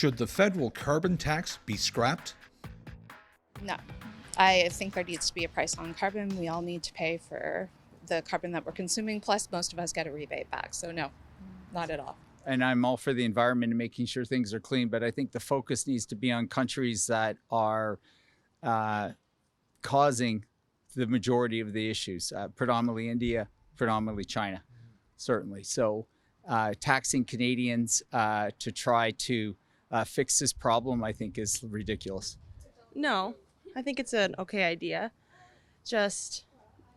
Should the federal carbon tax be scrapped? No. I think there needs to be a price on carbon. We all need to pay for the carbon that we're consuming, plus most of us get a rebate back. So no, not at all. And I'm all for the environment and making sure things are clean, but I think the focus needs to be on countries that are causing the majority of the issues, predominantly India, predominantly China, certainly. So taxing Canadians to try to fix this problem, I think, is ridiculous. No, I think it's an okay idea. Just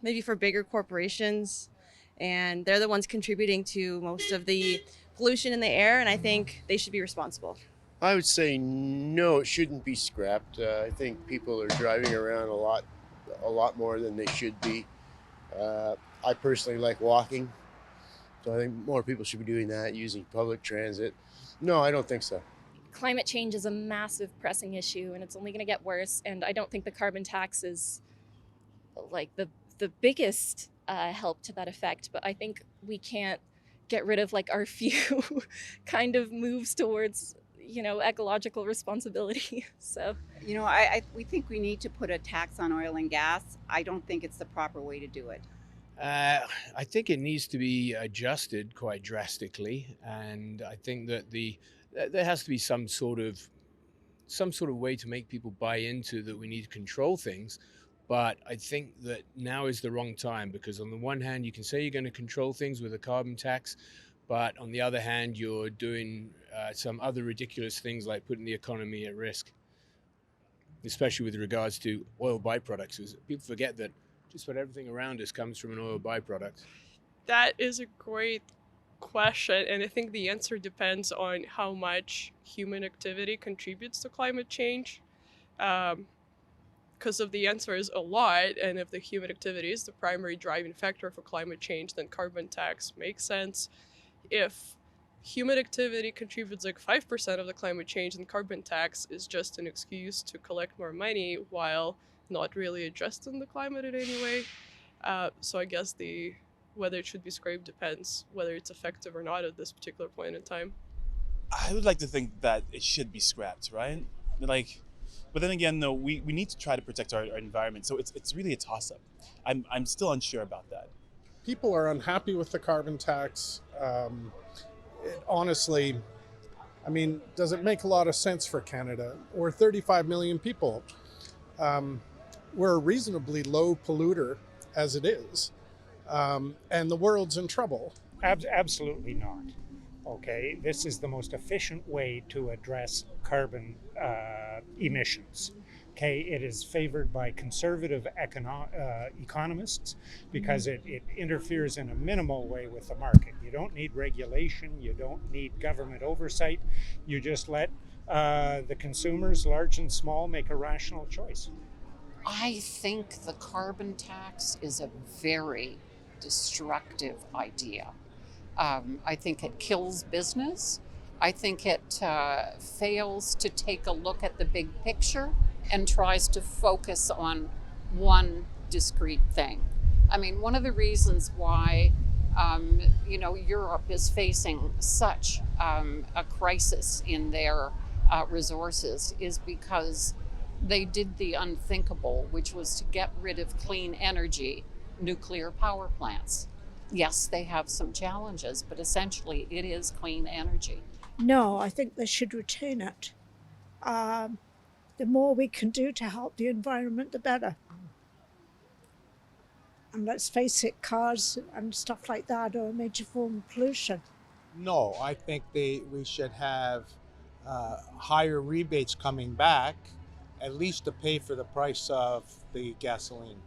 maybe for bigger corporations, and they're the ones contributing to most of the pollution in the air, and I think they should be responsible. I would say no, it shouldn't be scrapped. I think people are driving around a lot more than they should be. I personally like walking, so I think more people should be doing that, using public transit. No, I don't think so. Climate change is a massive pressing issue, and it's only going to get worse. And I don't think the carbon tax is like the biggest help to that effect. But I think we can't get rid of like our few kind of moves towards, ecological responsibility. So, we think we need to put a tax on oil and gas. I don't think it's the proper way to do it. I think it needs to be adjusted quite drastically, and I think that there has to be some sort of way to make people buy into that we need to control things. But I think that now is the wrong time, because on the one hand, you can say you're going to control things with a carbon tax, but on the other hand, you're doing some other ridiculous things like putting the economy at risk, especially with regards to oil byproducts. People forget that just about everything around us comes from an oil byproduct. That is a great question, and I think the answer depends on how much human activity contributes to climate change. Because if the answer is a lot, and if the human activity is the primary driving factor for climate change, then carbon tax makes sense. If human activity contributes like 5% of the climate change, then carbon tax is just an excuse to collect more money while not really addressing the climate in any way. So I guess whether it should be scraped depends whether it's effective or not at this particular point in time. I would like to think that it should be scrapped, right? But then again, though, we need to try to protect our environment. So it's really a toss-up. I'm still unsure about that. People are unhappy with the carbon tax. Honestly, does it make a lot of sense for Canada? We're 35 million people. We're a reasonably low polluter as it is. And the world's in trouble. Absolutely not. Okay, this is the most efficient way to address carbon emissions. Okay, it is favored by conservative economists because it interferes in a minimal way with the market. You don't need regulation, you don't need government oversight. You just let the consumers, large and small, make a rational choice. I think the carbon tax is a very destructive idea. I think it kills business. I think it fails to take a look at the big picture and tries to focus on one discrete thing. One of the reasons why Europe is facing such a crisis in their resources is because they did the unthinkable, which was to get rid of clean energy, nuclear power plants. Yes, they have some challenges, but essentially it is clean energy. No, I think they should retain it. The more we can do to help the environment, the better. And let's face it, cars and stuff like that are a major form of pollution. No, I think we should have higher rebates coming back, at least to pay for the price of the gasoline.